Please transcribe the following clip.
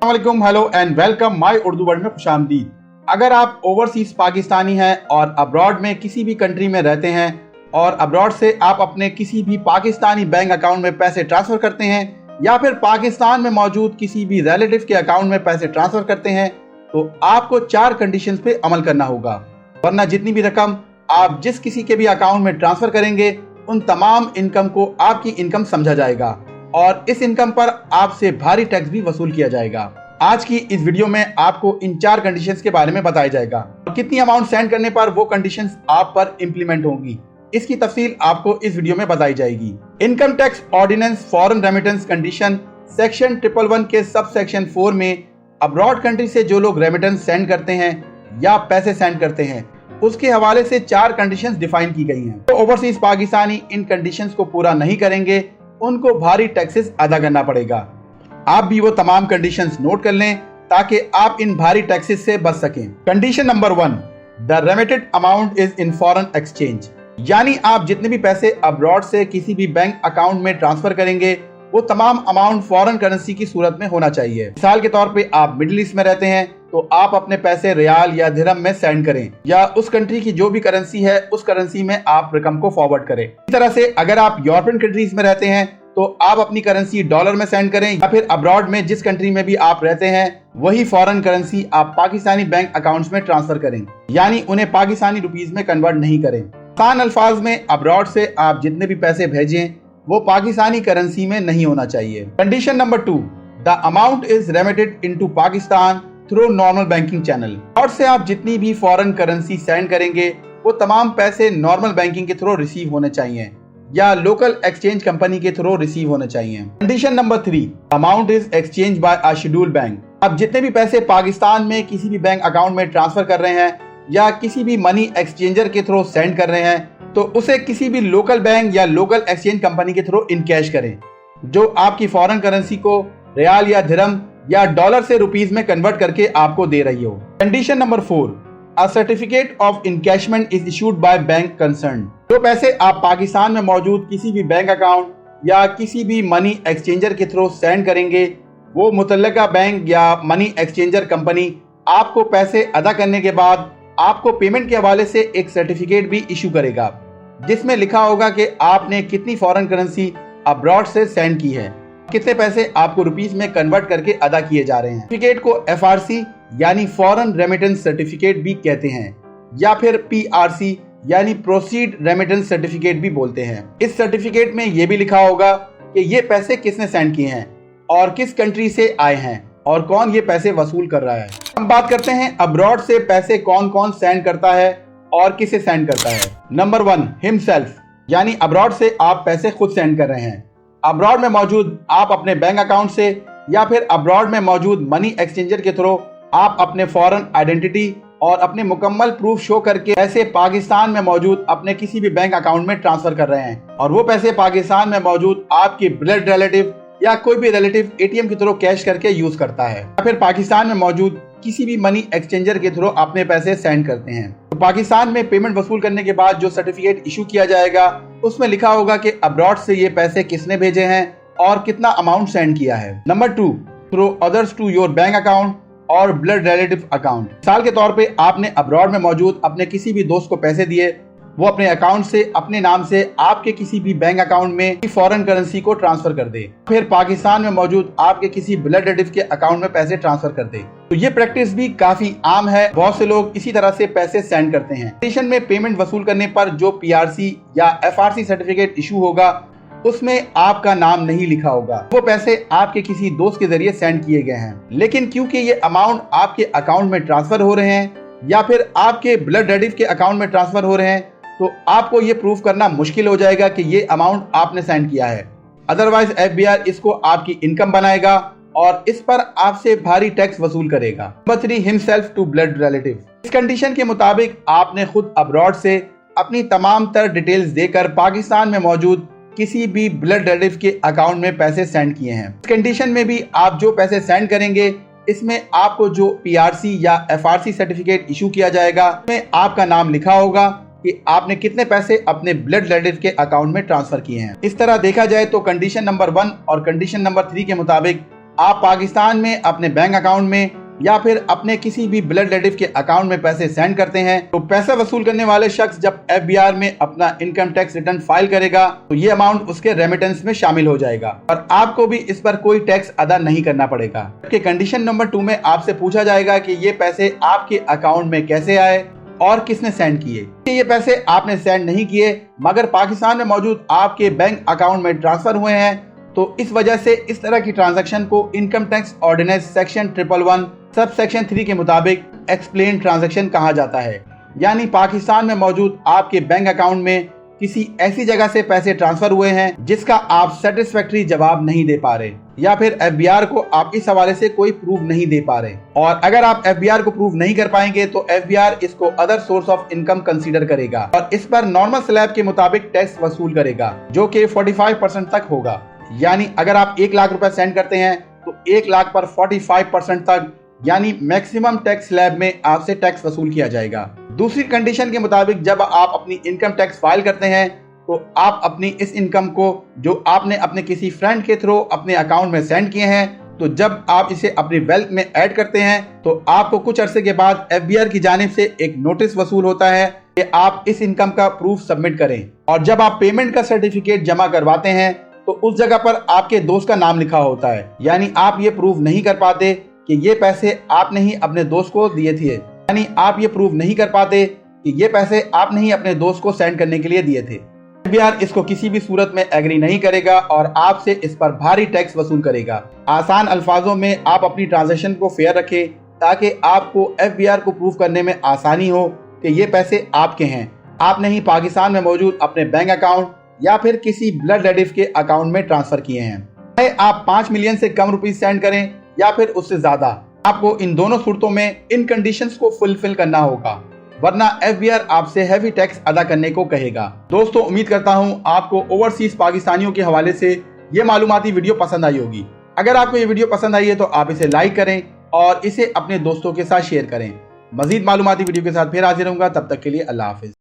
अस्सलामुअलैकुम, hello and welcome my Urdu world में खुशामदीद। अगर आप ओवरसीज पाकिस्तानी हैं और अब्रॉड में किसी भी कंट्री में रहते हैं और अब्रॉड से आप अपने किसी भी पाकिस्तानी बैंक अकाउंट में पैसे ट्रांसफर करते हैं या फिर पाकिस्तान में मौजूद किसी भी रिलेटिव के अकाउंट में पैसे ट्रांसफर करते हैं तो आपको 4 कंडीशंस पे अमल करना होगा, वरना जितनी भी रकम आप जिस किसी के भी अकाउंट में ट्रांसफर करेंगे उन तमाम इनकम को आपकी इनकम समझा जाएगा और इस इनकम पर आपसे भारी टैक्स भी वसूल किया जाएगा। आज की इस वीडियो में आपको इन 4 कंडीशंस के बारे में बताया जाएगा और कितनी अमाउंट सेंड करने पर वो कंडीशंस आप पर इंप्लीमेंट होंगी, इसकी तफसील आपको इस वीडियो में बताई जाएगी। Income tax ordinance foreign remittance condition section 111 के सब सेक्शन 4 में अब्रॉड कंट्री से जो लोग रेमिटेंस सेंड करते हैं या पैसे सेंड करते हैं उसके हवाले से 4 कंडीशंस डिफाइन की गई हैं। तो ओवरसीज पाकिस्तानी इन कंडीशंस को पूरा नहीं करेंगे उनको भारी टैक्सेस अदा करना पड़ेगा। आप भी वो तमाम कंडीशंस नोट कर लें ताकि आप इन भारी टैक्सेस से बच सकें। Condition number 1, the remitted amount is in foreign exchange, यानी आप जितने भी पैसे अब्रॉड से किसी भी बैंक अकाउंट में ट्रांसफर करेंगे वो तमाम अमाउंट फॉरेन करेंसी की सूरत में होना चाहिए। मिसाल के तौर पे आप मिडिल ईस्ट में रहते हैं तो आप अपने पैसे रियाल या दिरहम में सेंड करें या उस कंट्री की जो भी करेंसी है उस करेंसी में आप रकम को फॉरवर्ड करें। इस तरह से अगर आप यूरोपियन कंट्रीज में रहते हैं तो आप अपनी करेंसी डॉलर में सेंड करें या फिर अब्रॉड में जिस कंट्री में भी आप रहते हैं वही फॉरेन करेंसी आप पाकिस्तानी बैंक अकाउंट्स में ट्रांसफर करें, यानी उन्हें पाकिस्तानी रुपीस में कन्वर्ट नहीं करें। आसान अल्फाज में अब्रॉड से आप जितने भी पैसे भेजें वो पाकिस्तानी करेंसी में नहीं होना चाहिए। Condition number 2, the amount is remitted into Pakistan through normal banking channel. Abroad से आप जितनी भी फॉरेन करेंसी सेंड करेंगे वो तमाम पैसे नॉर्मल बैंकिंग के थ्रू रिसीव होने चाहिए या लोकल एक्सचेंज कंपनी के थ्रू रिसीव होने चाहिए। Condition number 3, amount is exchange bye a scheduled bank. आप जितने भी पैसे पाकिस्तान में किसी भी बैंक अकाउंट में ट्रांसफर कर रहे हैं या किसी भी मनी एक्सचेंजर के थ्रू सेंड कर रहे हैं तो उसे किसी भी लोकल बैंक या लोकल एक्सचेंज कंपनी के थ्रू इन कैश करें जो आपकी फॉरेन करेंसी को रियाल या दिरहम या डॉलर से रुपीस में कन्वर्ट करके आपको दे रही हो। Condition number 4, a certificate of encashment is issued by bank concern. जो पैसे आप पाकिस्तान में मौजूद किसी भी बैंक अकाउंट या किसी भी मनी एक्सचेंजर के थ्रू सेंड करेंगे वो मुतल्लिका बैंक या मनी एक्सचेंजर कंपनी आपको पैसे अदा करने के बाद आपको पेमेंट के हवाले से एक सर्टिफिकेट भी इशू करेगा जिसमें लिखा होगा कि आपने कितनी फॉरेन करेंसी अब्रॉड से सेंड की है, कितने पैसे आपको रुपीस में कन्वर्ट करके अदा किए जा रहे हैं। सर्टिफिकेट को FRC यानी फॉरेन रेमिटेंस सर्टिफिकेट भी कहते हैं या फिर PRC यानी प्रोसीड रेमिटेंस सर्टिफिकेट भी बोलते हैं। इस सर्टिफिकेट में यह भी लिखा होगा कि ये पैसे किसने सेंड किए हैं और किस कंट्री से आए हैं और कौन ये पैसे वसूल कर रहा है। हम बात करते हैं अब्रॉड से पैसे कौन कौन सेंड करता है और किसे सेंड करता है। नंबर 1, हिमसेल्फ, यानी अब्रॉड से आप पैसे खुद सेंड कर रहे हैं। अब्रॉड में मौजूद आप अपने बैंक अकाउंट से या फिर अब्रॉड में मौजूद मनी एक्सचेंजर के थ्रू आप अपने फॉरेन आइडेंटिटी और अपने मुकम्मल प्रूफ शो करके पैसे पाकिस्तान में मौजूद अपने किसी भी बैंक अकाउंट में ट्रांसफर कर रहे हैं और वो पैसे पाकिस्तान में मौजूद आपके ब्लड रिलेटिव या कोई भी रिलेटिव ATM के थ्रू कैश करके यूज करता है या फिर पाकिस्तान में मौजूद किसी भी मनी एक्सचेंजर के थ्रू अपने पैसे सेंड करते हैं। तो पाकिस्तान में पेमेंट वसूल करने के बाद जो सर्टिफिकेट इशू किया जाएगा उसमें लिखा होगा कि अब्रॉड से ये पैसे किसने भेजे हैं और कितना अमाउंट सेंड किया है। Number 2, through others to your bank account और ब्लड रिलेटिव अकाउंट। मिसाल के तौर पे आपने अब्रॉड में मौजूद अपने किसी भी दोस्त को पैसे दिए, वो अपने अकाउंट से अपने नाम से आपके किसी भी बैंक अकाउंट में फॉरेन करेंसी को ट्रांसफर कर दे, फिर पाकिस्तान में मौजूद आपके किसी ब्लड रिलेटिव के अकाउंट में पैसे ट्रांसफर कर दे। तो ये प्रैक्टिस भी काफी आम है, बहुत से लोग इसी तरह से पैसे सेंड करते हैं। स्टेशन में पेमेंट वसूल करने पर जो PRC या FRC सर्टिफिकेट इशू होगा उसमें आपका नाम नहीं लिखा होगा, वो पैसे आपके किसी दोस्त के जरिए सेंड किए गए हैं। लेकिन क्योंकि ये अमाउंट आपके अकाउंट में ट्रांसफर हो रहे हैं या फिर आपके ब्लड रिलेटिव के अकाउंट में ट्रांसफर हो रहे हैं तो आपको ये प्रूफ करना मुश्किल हो जाएगा कि ये अमाउंट आपने सेंड किया है। अदरवाइज FBI इसको आपकी इनकम बनाएगा और इस पर आपसे भारी टैक्स वसूल करेगा। Number 3, himself to blood relative. इस कंडीशन के मुताबिक आपने खुद अब्रॉड से अपनी तमाम तर डिटेल्स देकर पाकिस्तान में मौजूद किसी भी ब्लड रिलेटिव के अकाउंट में पैसे सेंड किए हैं। इस कंडीशन में भी आप जो पैसे सेंड करेंगे इसमें आपको जो PRC या FRC सर्टिफिकेट इशू किया जाएगा उसमें आपका नाम लिखा होगा कि आपने कितने पैसे अपने ब्लड रिलेटिव के अकाउंट में ट्रांसफर किए हैं। इस तरह देखा जाए तो कंडीशन नंबर 1 और कंडीशन नंबर 3 के मुताबिक आप पाकिस्तान में अपने बैंक अकाउंट में या फिर अपने किसी भी ब्लड रिलेटिव के अकाउंट में पैसे सेंड करते हैं, तो पैसा वसूल करने वाले शख्स जब FBR में अपना इनकम टैक्स रिटर्न फाइल करेगा तो ये अमाउंट उसके रेमिटेंस में शामिल हो जाएगा और आपको भी इस पर कोई टैक्स अदा नहीं करना पड़ेगा। जबकि कंडीशन नंबर 2 में आपसे पूछा जाएगा कि ये पैसे आपके अकाउंट में कैसे आए और किसने सेंड किए। ये पैसे आपने सेंड नहीं किए मगर पाकिस्तान में मौजूद आपके बैंक अकाउंट में ट्रांसफर हुए हैं, तो इस वजह से इस तरह की ट्रांजैक्शन को income tax ordinance section 111 sub section 3 के मुताबिक एक्सप्लेन ट्रांजैक्शन कहा जाता है। यानी पाकिस्तान में मौजूद आपके बैंक अकाउंट में किसी ऐसी जगह से पैसे ट्रांसफर हुए हैं जिसका आप सेटिस्फैक्टरी जवाब नहीं दे पा रहे या फिर FBR को आप इस हवाले से कोई प्रूफ नहीं दे पा रहे, और अगर आप FBR को प्रूफ नहीं कर पाएंगे तो FBR इसको other source of income consider करेगा और इस पर नॉर्मल स्लैब के मुताबिक टैक्स वसूल करेगा जो कि 45% तक होगा। यानी अगर आप 1 लाख रुपए सेंड करते हैं तो 1 लाख पर 45% तक यानी मैक्सिमम टैक्स स्लैब में आपसे टैक्स वसूल किया जाएगा। दूसरी कंडीशन के मुताबिक जब आप अपनी इनकम टैक्स फाइल करते हैं तो आप अपनी इस इनकम को जो आपने अपने किसी फ्रेंड के थ्रू अपने अकाउंट में सेंड किए हैं, तो जब आप इसे अपनी वेल्थ में ऐड करते हैं तो आपको कुछ अरसे के बाद FBR की जानिब से एक नोटिस वसूल होता है कि आप इस इनकम का प्रूफ सबमिट करें, और जब आप पेमेंट का सर्टिफिकेट जमा करवाते हैं तो उस जगह पर आपके दोस्त का नाम लिखा होता है। यानी आप ये प्रूफ नहीं कर पाते कि ये पैसे आपने ही अपने दोस्त को दिए थे, यानी आप ये प्रूफ नहीं कर पाते कि ये पैसे आपने ही अपने दोस्त को सेंड करने के लिए दिए थे। FBR इसको किसी भी सूरत में एग्री नहीं करेगा और आपसे इस पर भारी टैक्स वसूल करेगा। आसान अल्फाजों में आप अपनी ट्रांजैक्शन को फेयर रखें ताकि आपको FBR को प्रूफ करने में आसानी हो कि ये पैसे आपके हैं, आपने ही पाकिस्तान में मौजूद अपने बैंक अकाउंट या फिर किसी ब्लड रिलेटिव के अकाउंट में ट्रांसफर किए हैं। चाहे आप 5 मिलियन से कम रुपीस सेंड करें या फिर उससे ज्यादा, आपको इन दोनों सूरतों में इन कंडीशंस को फुलफिल करना होगा, वरना FBR आपसे हैवी टैक्स अदा करने को कहेगा। दोस्तों, उम्मीद करता हूं आपको ओवरसीज पाकिस्तानियों के हवाले से ये मालूमाती वीडियो पसंद आई होगी। अगर आपको ये वीडियो पसंद आई है तो आप इसे लाइक करें और इसे अपने दोस्तों के साथ शेयर करें। मजीद मालूमाती वीडियो के साथ फिर हाजिर होऊंगा, तब तक के लिए अल्लाह हाफिज।